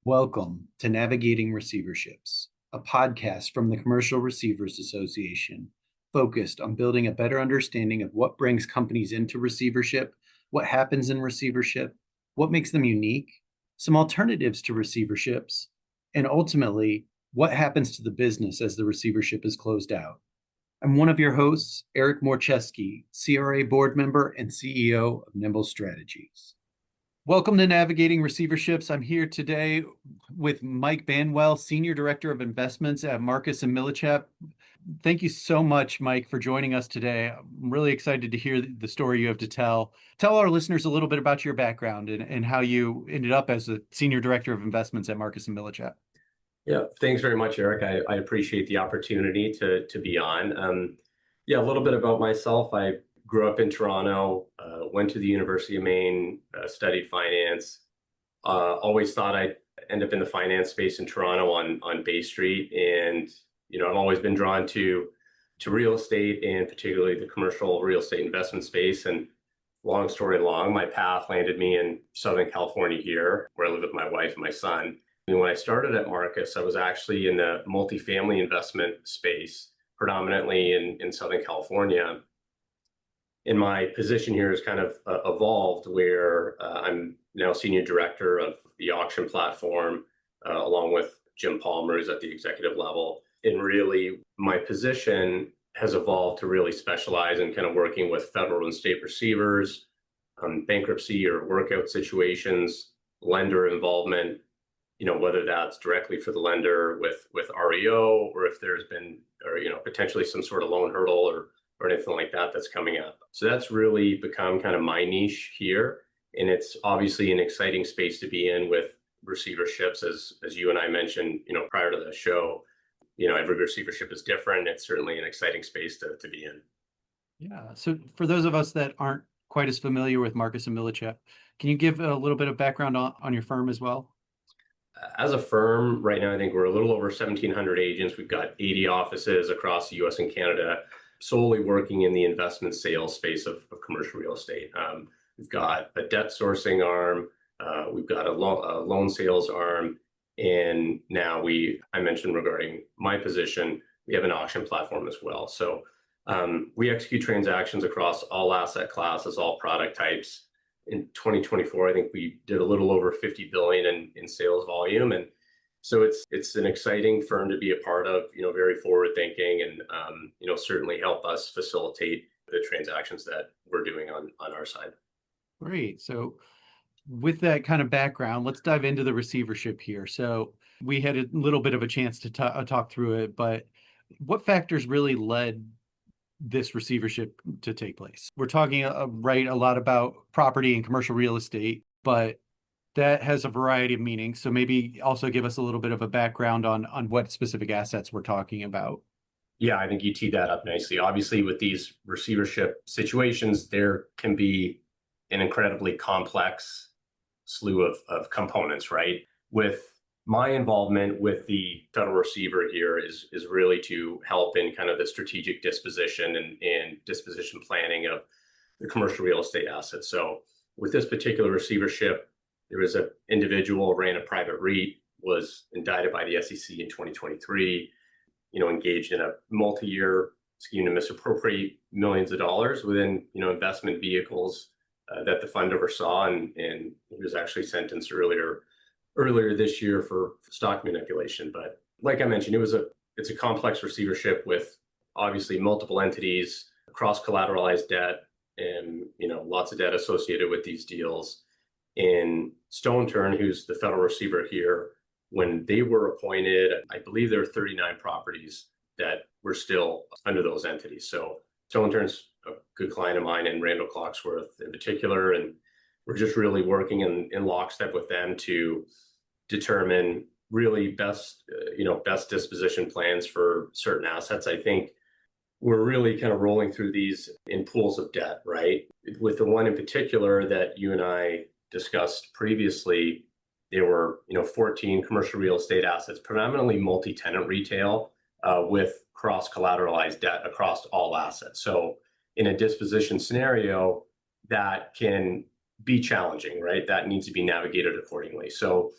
Welcome to Navigating Receiverships, a podcast from the Commercial Receivers Association, focused on building a better understanding of what brings companies into receivership, what happens in receivership, what makes them unique, some alternatives to receiverships, and ultimately, what happens to the business as the receivership is closed out. I'm one of your hosts, Eric Morcheski, CRA board member and CEO of Nimble Strategies. Welcome to Navigating Receiverships. I'm here today with Mike Banwell, Senior Director of Investments at Marcus Millichap. Thank you so much, Mike, for joining us today. I'm really excited to hear the story you have to tell. Tell our listeners a little bit about your background and how you ended up as the Senior Director of Investments at Marcus Millichap. Yeah, thanks very much, Eric. I appreciate the opportunity to be on. A little bit about myself. I grew up in Toronto, went to the University of Maine, studied finance. Always thought I'd end up in the finance space in Toronto on Bay Street, and I've always been drawn to real estate and particularly the commercial real estate investment space. And long story long, my path landed me in Southern California here, where I live with my wife and my son. And when I started at Marcus, I was actually in the multifamily investment space, predominantly in Southern California. And my position here has kind of evolved where I'm now senior director of the auction platform, along with Jim Palmer, who's at the executive level. And really, my position has evolved to really specialize in kind of working with federal and state receivers, bankruptcy or workout situations, lender involvement, whether that's directly for the lender with REO, or if there's been, potentially some sort of loan hurdle or anything like that that's coming up. So that's really become kind of my niche here. And it's obviously an exciting space to be in with receiverships, as you and I mentioned, prior to the show. Every receivership is different. It's certainly an exciting space to be in. Yeah. So for those of us that aren't quite as familiar with Marcus and Millichap, can you give a little bit of background on your firm as well? As a firm, right now, I think we're a little over 1,700 agents. We've got 80 offices across the US and Canada, solely working in the investment sales space of commercial real estate. We've got a debt sourcing arm, we've got a loan sales arm, and now I mentioned regarding my position, we have an auction platform as well. So we execute transactions across all asset classes, all product types. In 2024, I think we did a little over 50 billion in sales volume. And so it's an exciting firm to be a part of, very forward thinking, and certainly help us facilitate the transactions that we're doing on our side. Great. So with that kind of background, let's dive into the receivership here. So we had a little bit of a chance to talk through it, but what factors really led this receivership to take place? We're talking a lot about property and commercial real estate, but that has a variety of meanings. So maybe also give us a little bit of a background on what specific assets we're talking about. Yeah, I think you teed that up nicely. Obviously, with these receivership situations, there can be an incredibly complex slew of components, right? With my involvement with the federal receiver here is really to help in kind of the strategic disposition and disposition planning of the commercial real estate assets. So with this particular receivership, there was an individual ran a private REIT, was indicted by the SEC in 2023, engaged in a multi-year scheme to misappropriate millions of dollars within, investment vehicles that the fund oversaw, and he was actually sentenced earlier this year for stock manipulation. But like I mentioned, it's a complex receivership with obviously multiple entities, cross-collateralized debt, and lots of debt associated with these deals. And Stone Turn, who's the federal receiver here, when they were appointed, I believe there were 39 properties that were still under those entities. So Stone Turn's a good client of mine, and Randall Clocksworth in particular, and we're just really working in lockstep with them to determine really best disposition plans for certain assets. I think we're really kind of rolling through these in pools of debt, right? With the one in particular that you and I discussed previously, there were 14 commercial real estate assets, predominantly multi-tenant retail, with cross-collateralized debt across all assets. So in a disposition scenario, that can be challenging, right? That needs to be navigated accordingly. So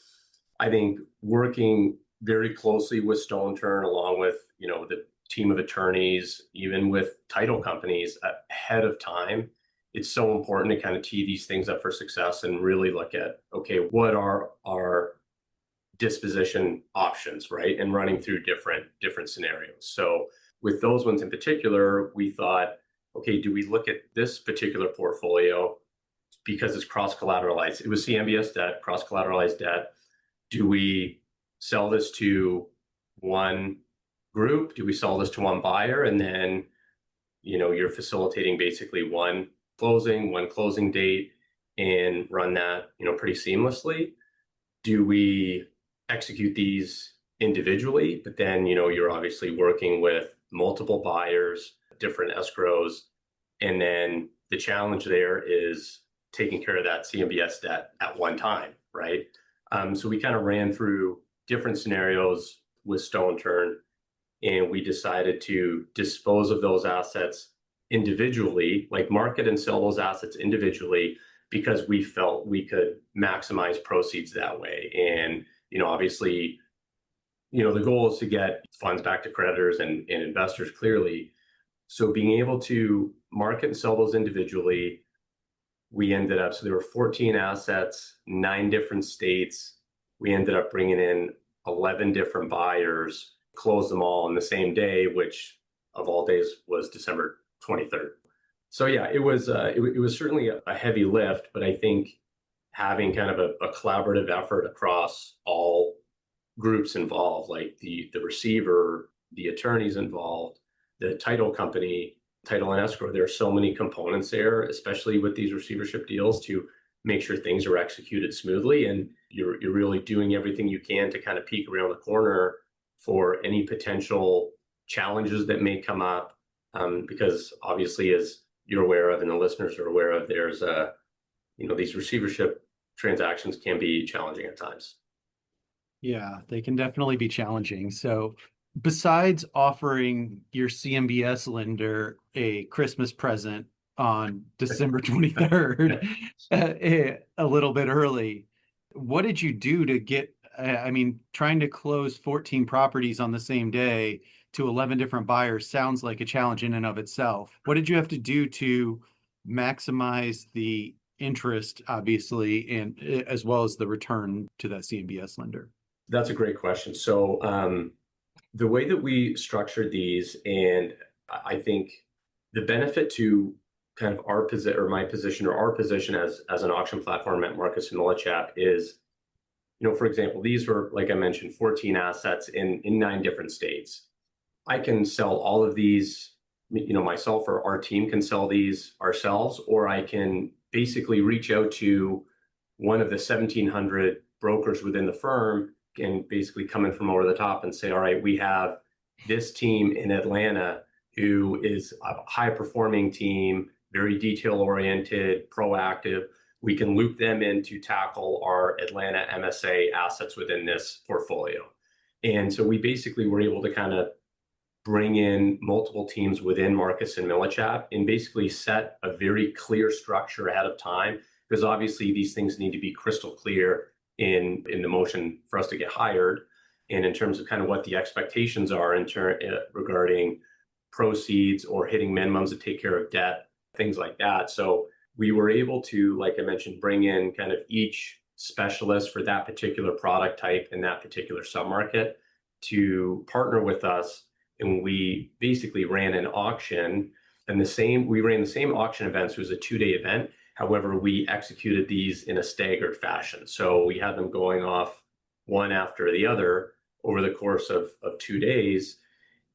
I think working very closely with Stone Turn, along with, the team of attorneys, even with title companies ahead of time, it's so important to kind of tee these things up for success and really look at, okay, what are our disposition options, right? And running through different scenarios. So with those ones in particular, we thought, okay, do we look at this particular portfolio because it's cross-collateralized? It was CMBS debt, cross-collateralized debt. Do we sell this to one group? Do we sell this to one buyer? And then, you're facilitating basically one closing date, and run that, pretty seamlessly. Do we execute these individually? But then, you're obviously working with multiple buyers, different escrows. And then the challenge there is taking care of that CMBS debt at one time, right? So we kind of ran through different scenarios with Stone Turn, and we decided to dispose of those assets individually, like market and sell those assets individually, because we felt we could maximize proceeds that way. And, obviously, the goal is to get funds back to creditors and investors clearly. So being able to market and sell those individually, we ended up, so there were 14 assets, 9 different states. We ended up bringing in 11 different buyers, closed them all on the same day, which of all days was December 23rd. So yeah, it was certainly a heavy lift, but I think having kind of a collaborative effort across all groups involved, like the receiver, the attorneys involved, the title company, title and escrow, there are so many components there, especially with these receivership deals, to make sure things are executed smoothly, and you're really doing everything you can to kind of peek around the corner for any potential challenges that may come up, because obviously, as you're aware of and the listeners are aware of, there's these receivership transactions can be challenging at times. Yeah, they can definitely be challenging. So besides offering your CMBS lender a Christmas present on December 23rd, a little bit early, what did you do to get, trying to close 14 properties on the same day to 11 different buyers sounds like a challenge in and of itself. What did you have to do to maximize the interest, obviously, and as well as the return to that CMBS lender? That's a great question. So the way that we structured these, and I think the benefit to kind of our position or my position or our position as an auction platform at Marcus Millichap is, for example, these were, like I mentioned, 14 assets in 9 different states. I can sell all of these, myself, or our team can sell these ourselves, or I can basically reach out to one of the 1,700 brokers within the firm and basically come in from over the top and say, all right, we have this team in Atlanta who is a high performing team, very detail oriented, proactive. We can loop them in to tackle our Atlanta MSA assets within this portfolio. And so we basically were able to kind of bring in multiple teams within Marcus and Millichap and basically set a very clear structure ahead of time, because obviously these things need to be crystal clear in the motion for us to get hired, and in terms of kind of what the expectations are regarding proceeds or hitting minimums to take care of debt, things like that. So we were able to, like I mentioned, bring in kind of each specialist for that particular product type in that particular submarket to partner with us. And we basically ran an auction, and we ran the same auction events. It was a 2-day event. However, we executed these in a staggered fashion. So we had them going off one after the other over the course of 2 days.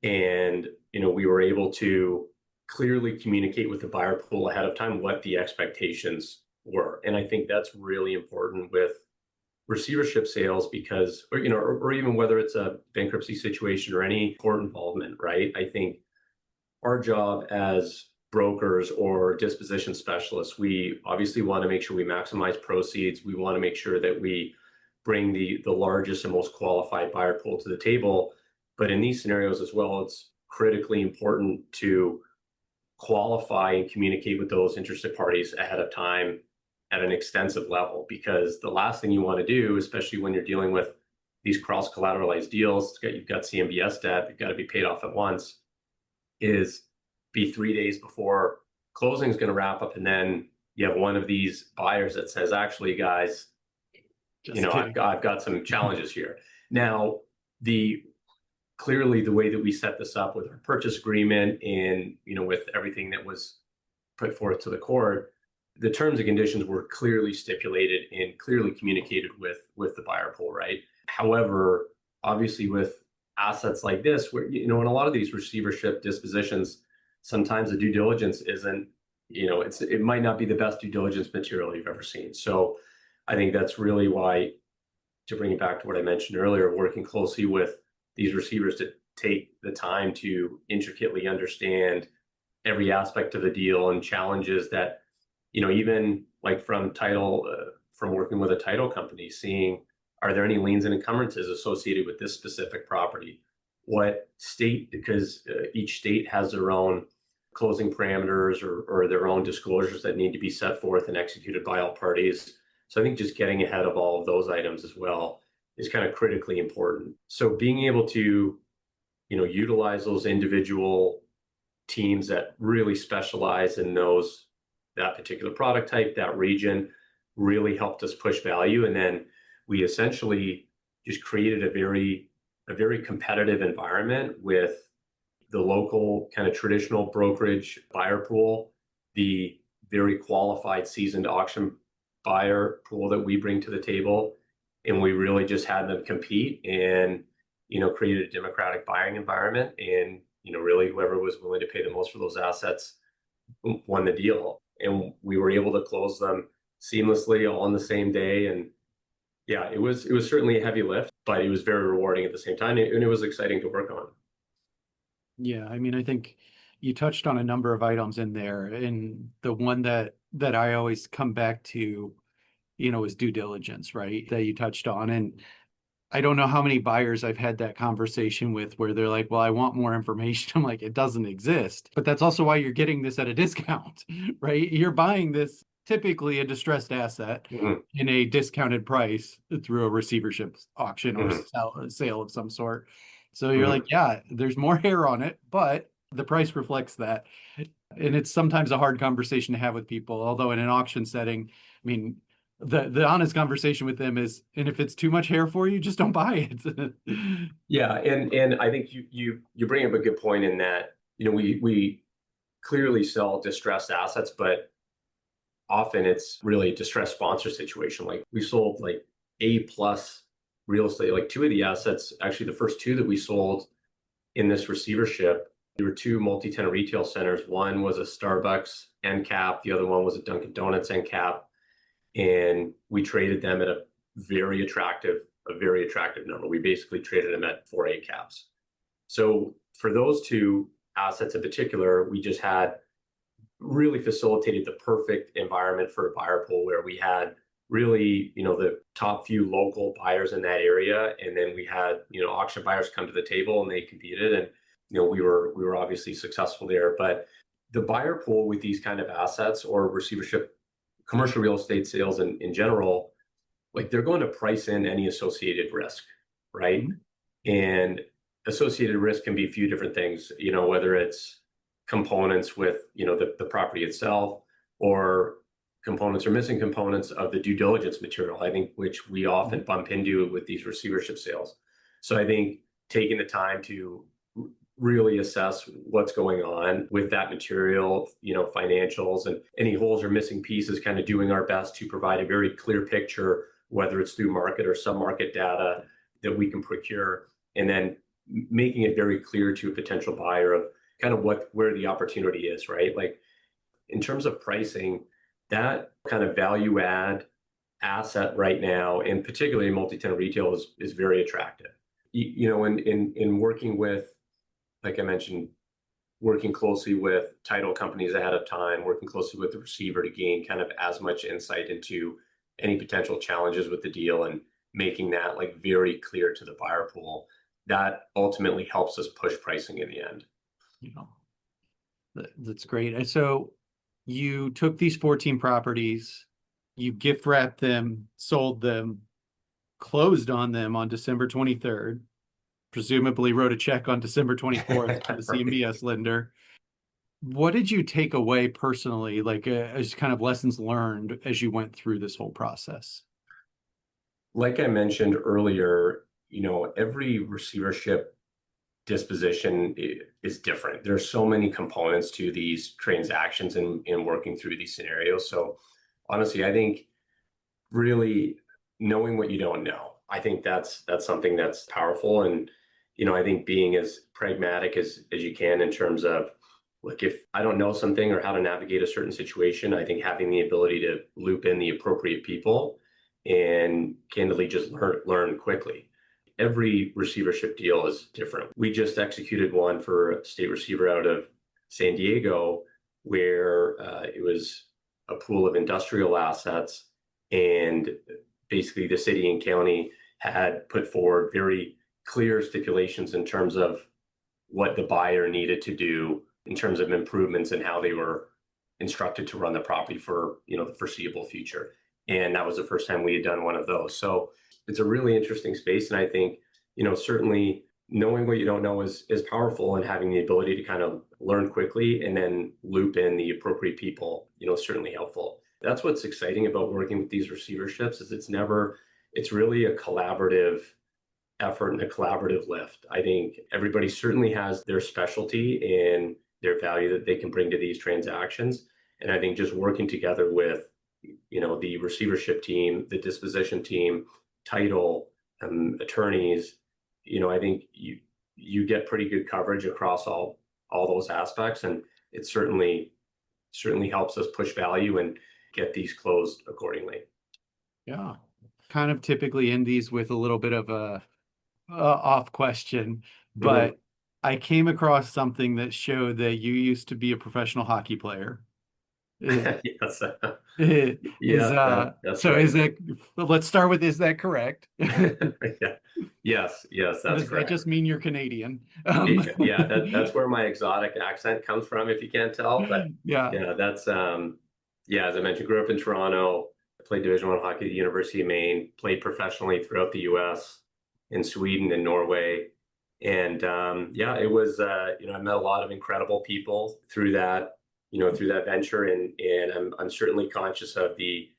And, we were able to clearly communicate with the buyer pool ahead of time what the expectations were. And I think that's really important with receivership sales, because, or even whether it's a bankruptcy situation or any court involvement, right? I think our job as brokers or disposition specialists, we obviously want to make sure we maximize proceeds. We want to make sure that we bring the largest and most qualified buyer pool to the table. But in these scenarios as well, it's critically important to qualify and communicate with those interested parties ahead of time at an extensive level, because the last thing you want to do, especially when you're dealing with these cross collateralized deals, you've got CMBS debt, you've got to be paid off at once, is be 3 days before closing is going to wrap up, and then you have one of these buyers that says, actually, guys, I've got some challenges here. Now, clearly the way that we set this up with our purchase agreement and, with everything that was put forth to the court, the terms and conditions were clearly stipulated and clearly communicated with the buyer pool, right? However, obviously with assets like this, where, in a lot of these receivership dispositions, sometimes the due diligence isn't, it might not be the best due diligence material you've ever seen. So I think that's really why, to bring it back to what I mentioned earlier, working closely with these receivers to take the time to intricately understand every aspect of the deal and challenges that, even like from working with a title company, seeing, are there any liens and encumbrances associated with this specific property? What state, because each state has their own closing parameters or their own disclosures that need to be set forth and executed by all parties. So I think just getting ahead of all of those items as well is kind of critically important. So being able to, utilize those individual teams that really specialize in that particular product type, that region, really helped us push value. And then we essentially just created a very competitive environment with the local kind of traditional brokerage buyer pool, the very qualified seasoned auction buyer pool that we bring to the table. And we really just had them compete and, created a democratic buying environment. And, really whoever was willing to pay the most for those assets won the deal. And we were able to close them seamlessly all on the same day. And yeah, it was certainly a heavy lift, but it was very rewarding at the same time. And it was exciting to work on. Yeah, I mean, I think you touched on a number of items in there, and the one that I always come back to, is due diligence, right? That you touched on. And I don't know how many buyers I've had that conversation with where they're like, well, I want more information. I'm like, it doesn't exist. But that's also why you're getting this at a discount, right? You're buying this, typically a distressed asset, in a discounted price through a receivership auction or sale of some sort. So you're like, yeah, there's more hair on it, but the price reflects that. And it's sometimes a hard conversation to have with people. Although in an auction setting, I mean, the honest conversation with them is, and if it's too much hair for you, just don't buy it. Yeah, and I think you bring up a good point in that, we clearly sell distressed assets, but often it's really a distressed sponsor situation. Like we sold like A+ real estate, like two of the assets, actually the first two that we sold in this receivership, there were two multi-tenant retail centers. One was a Starbucks end cap, the other one was a Dunkin' Donuts end cap. And we traded them at a very attractive number. We basically traded them at 4.8 caps. So for those two assets in particular, we just had really facilitated the perfect environment for a buyer pool where we had really, the top few local buyers in that area. And then we had, auction buyers come to the table and they competed. And, we were obviously successful there. But the buyer pool with these kind of assets or receivership, commercial real estate sales in general, like they're going to price in any associated risk, right? And associated risk can be a few different things, whether it's components with, the property itself, or components or missing components of the due diligence material, I think, which we often bump into with these receivership sales. So I think taking the time to really assess what's going on with that material, financials and any holes or missing pieces, kind of doing our best to provide a very clear picture, whether it's through market or sub-market data that we can procure, and then making it very clear to a potential buyer of kind of where the opportunity is, right? Like in terms of pricing, that kind of value add asset right now, and particularly in multi-tenant retail, is very attractive. In working with, like I mentioned, working closely with title companies ahead of time, working closely with the receiver to gain kind of as much insight into any potential challenges with the deal and making that like very clear to the buyer pool, that ultimately helps us push pricing in the end. That's great. And so you took these 14 properties You gift wrapped them, sold them, closed on them on December 23rd, presumably wrote a check on December 24th to the Right. CMBS lender. What did you take away personally, like as kind of lessons learned as you went through this whole process? Like I mentioned earlier, every receivership disposition is different. There's so many components to these transactions and in working through these scenarios. So honestly, I think really knowing what you don't know, I think that's something that's powerful. And I think being as pragmatic as you can in terms of, like, if I don't know something or how to navigate a certain situation, I think having the ability to loop in the appropriate people and candidly just learn quickly. Every receivership deal is different. We just executed one for a state receiver out of San Diego where it was a pool of industrial assets, and basically the city and county had put forward very clear stipulations in terms of what the buyer needed to do in terms of improvements and how they were instructed to run the property for the foreseeable future. And that was the first time we had done one of those. So it's a really interesting space. And I think, certainly knowing what you don't know is powerful, and having the ability to kind of learn quickly and then loop in the appropriate people, certainly helpful. That's what's exciting about working with these receiverships is it's really a collaborative effort and a collaborative lift. I think everybody certainly has their specialty and their value that they can bring to these transactions. And I think just working together with, the receivership team, the disposition team, title, attorneys, I think you get pretty good coverage across all those aspects, and it certainly helps us push value and get these closed accordingly. Yeah. Kind of typically end these with a little bit of a off question, Mhm. but I came across something that showed that you used to be a professional hockey player. Is Yes, is yes, that's so right. is that, let's start with, is that correct? Yeah. Yes, Or that's does that correct. just mean you're Canadian? Yeah, that's where my exotic accent comes from, if you can't tell. But Yeah, yeah, yeah, as I mentioned, grew up in Toronto, played Division One hockey at the University of Maine, played professionally throughout the US, in Sweden and Norway. And yeah, it was I met a lot of incredible people through that venture, and I'm certainly conscious of the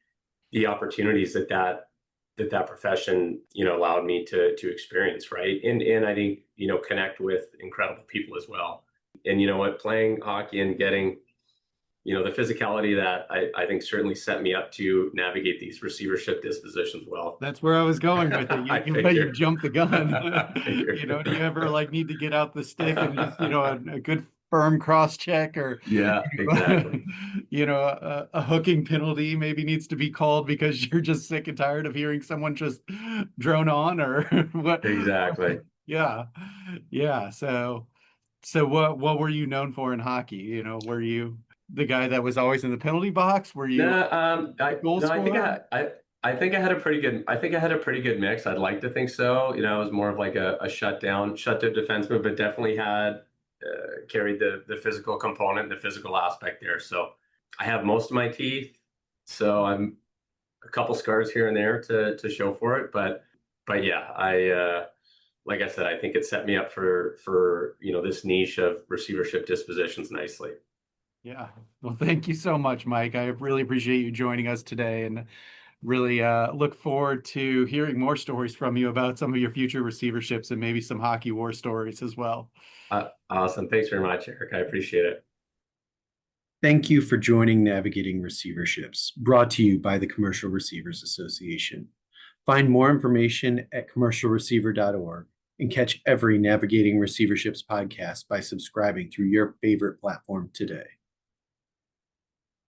opportunities that profession allowed me to experience, right? And I think connect with incredible people as well. And you know what, playing hockey and getting the physicality that I think certainly set me up to navigate these receivership dispositions well. that's where I was going with it. I You figured. jumped the gun. I figured. Do you ever like need to get out the stick and just, a good firm cross check, or, Yeah, exactly. a hooking penalty maybe needs to be called because you're just sick and tired of hearing someone just drone on, or what? Exactly. Yeah. Yeah. So what were you known for in hockey? Were you the guy that was always in the penalty box? Were you No, a goal no, scorer? I think I had a pretty good, I think I had a pretty good mix. I'd like to think so. I was more of like a shutdown defenseman, but definitely had carried the physical component, the physical aspect there. So I have most of my teeth. So I'm a couple scars here and there to show for it. But yeah, like I said, I think it set me up for this niche of receivership dispositions nicely. Yeah. Well, thank you so much, Mike. I really appreciate you joining us today, and really look forward to hearing more stories from you about some of your future receiverships and maybe some hockey war stories as well. Awesome. Thanks very much, Eric. I appreciate it. Thank you for joining Navigating Receiverships, brought to you by the Commercial Receivers Association. Find more information at commercialreceiver.org and catch every Navigating Receiverships podcast by subscribing through your favorite platform today.